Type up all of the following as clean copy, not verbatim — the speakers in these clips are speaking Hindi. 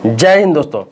जय हिंद दोस्तों।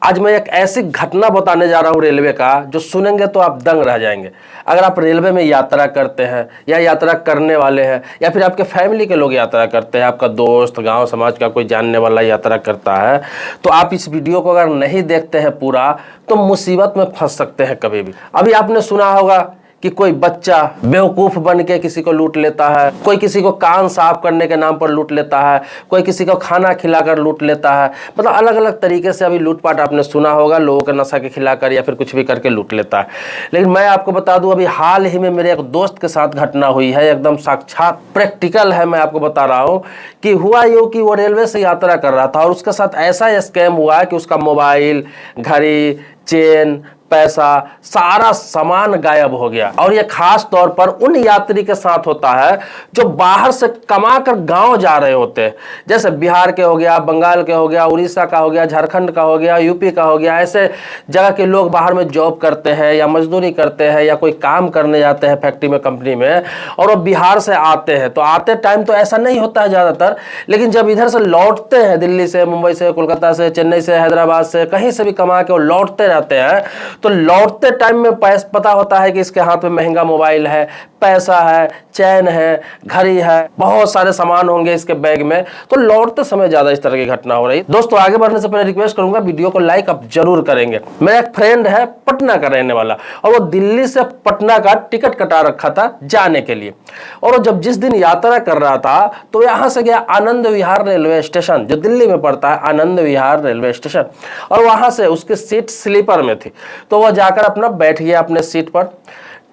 आज मैं एक ऐसी घटना बताने जा रहा हूँ रेलवे का, जो सुनेंगे तो आप दंग रह जाएंगे। अगर आप रेलवे में यात्रा करते हैं या यात्रा करने वाले हैं या फिर आपके फैमिली के लोग यात्रा करते हैं, आपका दोस्त, गांव समाज का कोई जानने वाला यात्रा करता है, तो आप इस वीडियो को अगर नहीं देखते हैं पूरा तो मुसीबत में फंस सकते हैं कभी भी। अभी आपने सुना होगा कि कोई बच्चा बेवकूफ़ बन के किसी को लूट लेता है, कोई किसी को कान साफ करने के नाम पर लूट लेता है, कोई किसी को खाना खिलाकर लूट लेता है। मतलब अलग अलग तरीके से अभी लूटपाट आपने सुना होगा, लोगों के नशा के खिलाकर या फिर कुछ भी करके लूट लेता है। लेकिन मैं आपको बता दूं, अभी हाल ही में मेरे एक दोस्त के साथ घटना हुई है, एकदम साक्षात प्रैक्टिकल है। मैं आपको बता रहा हूँ कि हुआ यूँ कि वो रेलवे से यात्रा कर रहा था और उसके साथ ऐसा स्कैम हुआ कि उसका मोबाइल, घड़ी, चेन, पैसा, सारा सामान गायब हो गया। और ये खास तौर पर उन यात्री के साथ होता है जो बाहर से कमा कर गांव जा रहे होते हैं। जैसे बिहार के हो गया, बंगाल के हो गया, उड़ीसा का हो गया, झारखंड का हो गया, यूपी का हो गया। ऐसे जगह के लोग बाहर में जॉब करते हैं या मजदूरी करते हैं या कोई काम करने जाते हैं फैक्ट्री में, कंपनी में, और वो बिहार से आते हैं। तो आते टाइम तो ऐसा नहीं होता है ज़्यादातर, लेकिन जब इधर से लौटते हैं, दिल्ली से, मुंबई से, कोलकाता से, चेन्नई से, हैदराबाद से, कहीं से भी कमा के वो लौटते रहते हैं, तो लौटते टाइम में पता होता है कि इसके हाथ में महंगा मोबाइल है, पैसा है, चैन है, घड़ी है, बहुत सारे सामान होंगे इसके बैग में। तो लौटते समय ज्यादा इस तरह की घटना हो रही। दोस्तों, आगे बढ़ने से पहले रिक्वेस्ट करूंगा, वीडियो को लाइक आप जरूर करेंगे। मेरा एक फ्रेंड है पटना का रहने वाला, और वो दिल्ली से पटना का टिकट कटा रखा था जाने के लिए। और वो जब जिस दिन यात्रा कर रहा था तो यहां से गया आनंद विहार रेलवे स्टेशन, जो दिल्ली में पड़ता है, आनंद विहार रेलवे स्टेशन। और वहां से उसकी सीट स्लीपर में थी, तो वह जाकर अपना बैठ गया अपने सीट पर।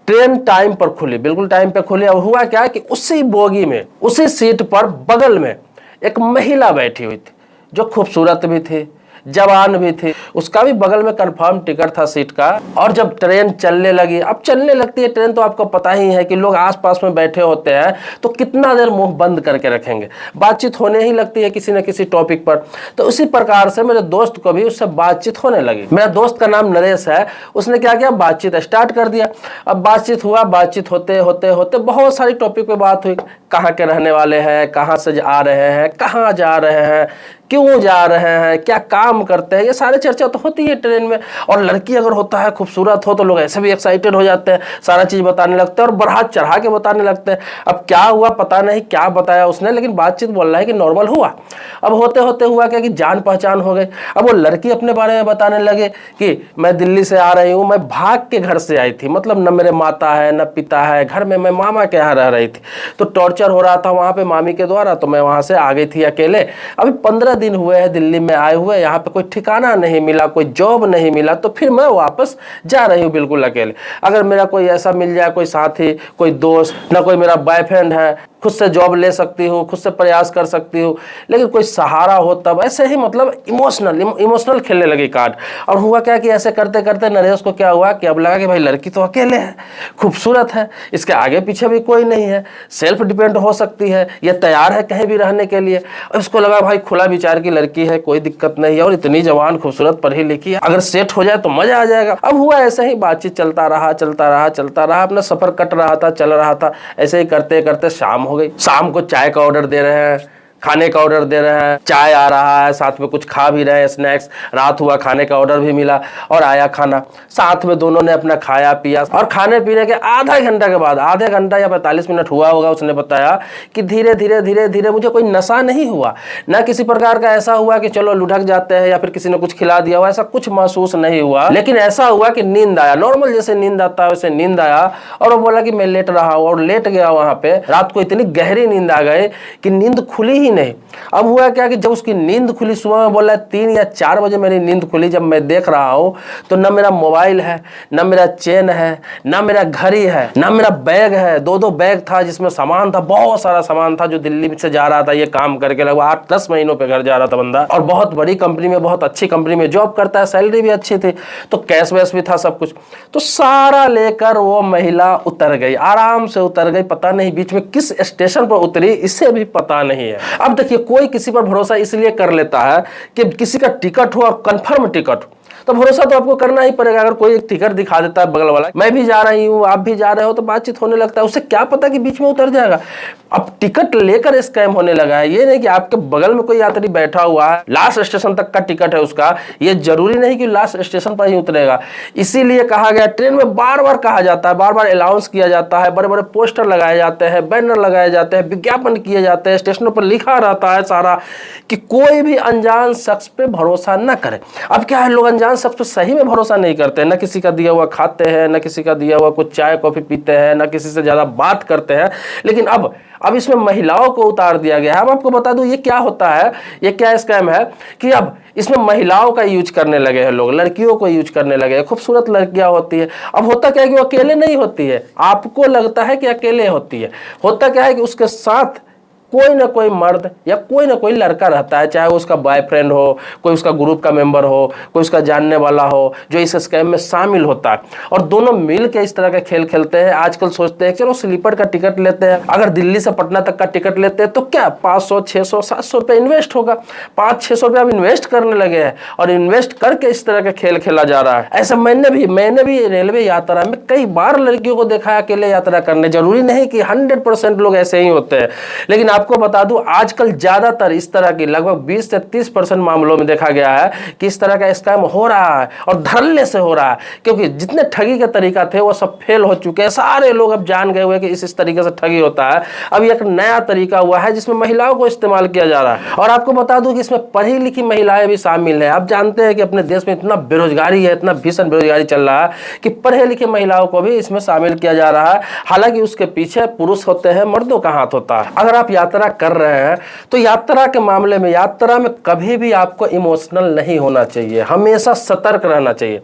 ट्रेन टाइम पर खुली, बिल्कुल टाइम पे खुली। और हुआ क्या कि उसी बोगी में, उसी सीट पर बगल में एक महिला बैठी हुई थी, जो खूबसूरत भी थी, जवान भी थी। उसका भी बगल में कंफर्म टिकट था सीट का। और जब ट्रेन चलने लगी, अब चलने लगती है ट्रेन तो आपको पता ही है कि लोग आसपास में बैठे होते हैं, तो कितना देर मुंह बंद करके रखेंगे, बातचीत होने ही लगती है किसी न किसी टॉपिक पर। तो उसी प्रकार से मेरे दोस्त को भी उससे बातचीत होने लगी। मेरा दोस्त का नाम नरेश है। उसने क्या किया, बातचीत स्टार्ट कर दिया। अब बातचीत हुआ, बातचीत होते होते होते बहुत सारी टॉपिक पे बात हुई। कहाँ के रहने वाले हैं, कहाँ से आ रहे हैं, कहाँ जा रहे हैं, क्यों जा रहे हैं, क्या काम करते हैं, ये सारे चर्चा तो होती है ट्रेन में। और लड़की अगर होता है, खूबसूरत हो, तो लोग ऐसे भी एक्साइटेड हो जाते हैं, सारा चीज़ बताने लगते हैं और बढ़ा चढ़ा के बताने लगते हैं। अब क्या हुआ पता नहीं, क्या बताया उसने, लेकिन बातचीत बोल रहा है कि नॉर्मल हुआ। अब होते होते हुआ क्या कि जान पहचान हो गई। अब वो लड़की अपने बारे में बताने लगे कि मैं दिल्ली से आ रही हूँ, मैं भाग के घर से आई थी, मतलब न मेरे माता है न पिता है, घर में मैं मामा के यहाँ रह रही थी, तो टॉर्चर हो रहा था वहाँ पे मामी के द्वारा, तो मैं वहाँ से आ गई थी अकेले। अभी 15 दिन हुए हैं दिल्ली में आए हुए, यहाँ पे कोई ठिकाना नहीं मिला, कोई जॉब नहीं मिला, तो फिर मैं वापस जा रही हूँ बिल्कुल अकेले। अगर मेरा कोई ऐसा मिल जाए, कोई साथी, कोई दोस्त, ना कोई मेरा बॉयफ्रेंड है, खुद से जॉब ले सकती हूँ, खुद से प्रयास कर सकती हूँ, लेकिन कोई सहारा हो तब। ऐसे ही मतलब इमोशनल खेलने लगी कार्ड। और हुआ क्या कि ऐसे करते करते नरेश को क्या हुआ कि अब लगा कि भाई लड़की तो अकेले है, खूबसूरत है, इसके आगे पीछे भी कोई नहीं है, सेल्फ डिपेंड हो सकती है, ये तैयार है कहीं भी रहने के लिए। और उसको लगा भाई खुला विचार की लड़की है, कोई दिक्कत नहीं है, और इतनी जवान, खूबसूरत, पढ़ी लिखी है, अगर सेट हो जाए तो मजा आ जाएगा। अब हुआ ऐसे ही, बातचीत चलता रहा, अपना सफर कट रहा था, चल रहा था। ऐसे ही करते करते शाम हो गई। शाम को चाय का ऑर्डर दे रहे हैं, खाने का ऑर्डर दे रहे हैं, चाय आ रहा है, साथ में कुछ खा भी रहे हैं, स्नैक्स। रात हुआ, खाने का ऑर्डर भी मिला और आया खाना। साथ में दोनों ने अपना खाया पिया। और खाने पीने के आधा घंटा के बाद, आधे घंटा या 45 मिनट हुआ होगा, उसने बताया कि धीरे धीरे मुझे कोई नशा नहीं हुआ, ना किसी प्रकार का ऐसा हुआ कि चलो लुढ़क जाते हैं या फिर किसी ने कुछ खिला दिया हो, ऐसा कुछ महसूस नहीं हुआ। लेकिन ऐसा हुआ कि नींद आया, नॉर्मल जैसे नींद आता है वैसे नींद आया। और वो बोला कि मैं लेट रहा हूँ, और लेट गया वहां पे। रात को इतनी गहरी नींद आ गई कि नींद खुली ही नहीं। अब हुआ क्या कि जब उसकी नींद खुली, सुबह में बोला 3 या 4 बजे मेरी नींद खुली, जब मैं देख रहा हूं तो न मेरा मोबाइल है, न मेरा चेन है, न मेरा घड़ी है, न मेरा बैग है। 2 बैग था जिसमें सामान था, बहुत सारा सामान था, जो दिल्ली से जा रहा था ये काम करके। लगभग 8-10 महीनों पे घर जा रहा था बंदा, और बहुत बड़ी कंपनी में, बहुत अच्छी कंपनी में जॉब करता है, सैलरी भी अच्छी थी, तो कैश वैश भी था सब कुछ। तो सारा लेकर वो महिला उतर गई, आराम से उतर गई। पता नहीं बीच में किस स्टेशन पर उतरी, इससे भी पता नहीं है। अब देखिए, कोई किसी पर भरोसा इसलिए कर लेता है कि किसी का टिकट हो और कंफर्म टिकट हो, तो भरोसा तो आपको करना ही पड़ेगा। अगर कोई एक टिकट दिखा देता है बगल वाला, मैं भी जा रही हूँ आप भी जा रहे हो, तो बातचीत होने लगता है, उसे क्या पता कि बीच में उतर जाएगा। अब टिकट लेकर स्कैम होने लगा है। ये नहीं कि आपके बगल में कोई यात्री बैठा हुआ है, लास्ट स्टेशन तक का टिकट है उसका, ये जरूरी नहीं कि लास्ट स्टेशन पर ही उतरेगा। इसीलिए कहा गया, ट्रेन में बार बार कहा जाता है, बार बार अनाउंस किया जाता है, बड़े बड़े पोस्टर लगाए जाते हैं, बैनर लगाए जाते हैं, विज्ञापन किए जाते हैं, स्टेशनों पर लिखा रहता है सारा कि कोई भी अनजान शख्स पे भरोसा न करे। अब क्या है, लोग अनजान शख्स पे सही में भरोसा नहीं करते, न किसी का दिया हुआ खाते हैं, न किसी का दिया हुआ कुछ चाय कॉफी पीते हैं, न किसी से ज्यादा बात करते हैं। लेकिन अब इसमें महिलाओं को उतार दिया गया है। अब आपको बता दूं ये क्या होता है, ये क्या स्कैम है कि अब इसमें महिलाओं का यूज करने लगे हैं लोग, लड़कियों को यूज करने लगे हैं। खूबसूरत लड़कियां होती है। अब होता क्या है कि वो अकेले नहीं होती है, आपको लगता है कि अकेले होती है, होता क्या है कि उसके साथ कोई ना कोई मर्द या कोई ना कोई लड़का रहता है, चाहे वो उसका बॉयफ्रेंड हो, कोई उसका ग्रुप का मेंबर हो, कोई उसका जानने वाला हो, जो इस स्कैम में शामिल होता है। और दोनों मिल के इस तरह का खेल खेलते हैं। आजकल सोचते हैं चलो स्लीपर का टिकट लेते हैं, अगर दिल्ली से पटना तक का टिकट लेते हैं तो क्या 500 600 700 रुपये इन्वेस्ट होगा। 500-600 रुपये अब इन्वेस्ट करने लगे हैं और इन्वेस्ट करके इस तरह का खेल खेला जा रहा है। ऐसा मैंने भी रेलवे यात्रा में कई बार लड़कियों को देखा है अकेले यात्रा करने। जरूरी नहीं कि 100% लोग ऐसे ही होते हैं, लेकिन आपको बता दूं आजकल ज्यादातर इस तरह की लगभग 20 से 30% मामलों में देखा गया है कि इस तरह का स्कैम हो रहा है और धड़ल्ले से हो रहा है, क्योंकि जितने ठगी के तरीका थे वो सब फेल हो चुके हैं। सारे लोग अब जान गए हुए कि इस तरीके से ठगी होता है। अब एक नया तरीका हुआ है जिसमें महिलाओं को इस्तेमाल किया जा रहा है। और आपको बता दूं कि इसमें पढ़ी लिखी महिलाएं भी शामिल है। आप जानते हैं कि अपने देश में इतना बेरोजगारी है, इतना भीषण बेरोजगारी चल रहा है कि पढ़े लिखे महिलाओं को भी इसमें शामिल किया जा रहा है। हालांकि उसके पीछे पुरुष होते हैं, मर्दों का हाथ होता है। अगर आप यात्रा कर रहे हैं तो यात्रा के मामले में, यात्रा में कभी भी आपको इमोशनल नहीं होना चाहिए, हमेशा सतर्क रहना चाहिए।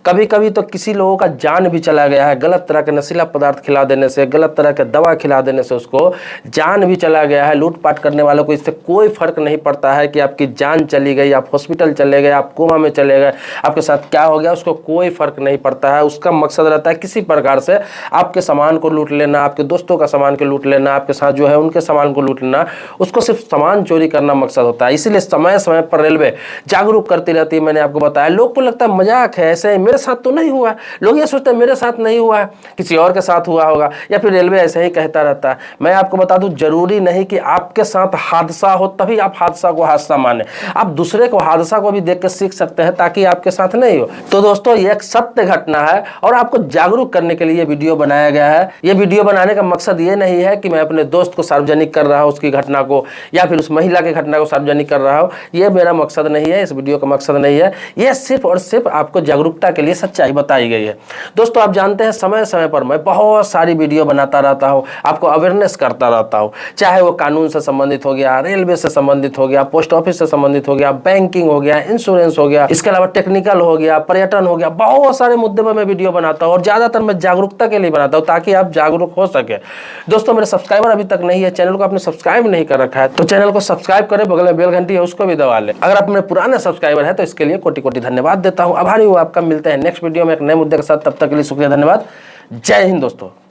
कभी कभी तो किसी लोगों का जान भी चला गया है, गलत तरह के नशीला पदार्थ खिला देने से, गलत तरह के दवा खिला देने से उसको जान भी चला गया है। लूटपाट करने वालों को इससे कोई फर्क नहीं पड़ता है कि आपकी जान चली गई, आप हॉस्पिटल चले गए, आप कोमा में चले गए, आपके साथ क्या हो गया उसको कोई फर्क नहीं पड़ता है। उसका मकसद रहता है किसी प्रकार से आपके सामान को लूट लेना, आपके दोस्तों का सामान को लूट लेना, आपके साथ जो है उनके सामान को लूट लेना, उसको सिर्फ सामान चोरी करना मकसद होता है। इसीलिए समय समय पर रेलवे जागरूक करती रहती है। मैंने आपको बताया, लोग को लगता है मजाक है, ऐसे मेरे साथ तो नहीं हुआ है। लोग ये सोचते हैं मेरे साथ नहीं हुआ है, किसी और के साथ हुआ होगा, या फिर रेलवे ऐसे ही कहता रहता है। मैं आपको बता दूं, जरूरी नहीं कि आपके साथ हादसा हो तभी आप हादसा को हादसा माने। आप दूसरे को हादसा को भी देख के सीख सकते हैं ताकि आपके साथ नहीं हो। तो दोस्तों ये एक सत्य घटना है और आपको जागरूक करने के लिए वीडियो बनाया गया है। ये वीडियो बनाने का मकसद ये नहीं है कि मैं अपने दोस्त को सार्वजनिक कर रहा हूँ उसकी घटना को, या फिर उस महिला की घटना को सार्वजनिक कर रहा हूँ। ये मेरा मकसद नहीं है, इस वीडियो का मकसद नहीं है। ये सिर्फ और सिर्फ आपको जागरूकता के लिए सच्चाई बताई गई है। दोस्तों आप जानते हैं समय समय पर मैं बहुत सारी वीडियो बनाता रहता हूँ, आपको अवेयरनेस करता रहता हूँ, चाहे वो कानून से संबंधित हो गया, रेलवे से संबंधित हो गया, पोस्ट ऑफिस से संबंधित हो गया, बैंकिंग हो गया, इंश्योरेंस हो गया, इसके अलावा टेक्निकल हो गया, पर्यटन हो गया, बहुत सारे मुद्दे पर मैं वीडियो बनाता हूँ और ज्यादातर मैं जागरूकता के लिए बनाता हूँ ताकि आप जागरूक हो सके। दोस्तों मेरे सब्सक्राइबर अभी तक नहीं है, चैनल को आपने सब्सक्राइब नहीं कर रखा है तो चैनल को सब्सक्राइब करें, बगल में बेल घंटी है उसको भी दबा लें। अगर आप मेरे पुराने सब्सक्राइबर है तो इसके लिए कोटि कोटि धन्यवाद देता हूं, आभारी हूं आपका। मिलते हैं नेक्स्ट वीडियो में एक नए मुद्दे के साथ, तब तक के लिए शुक्रिया, धन्यवाद, जय हिंद दोस्तों।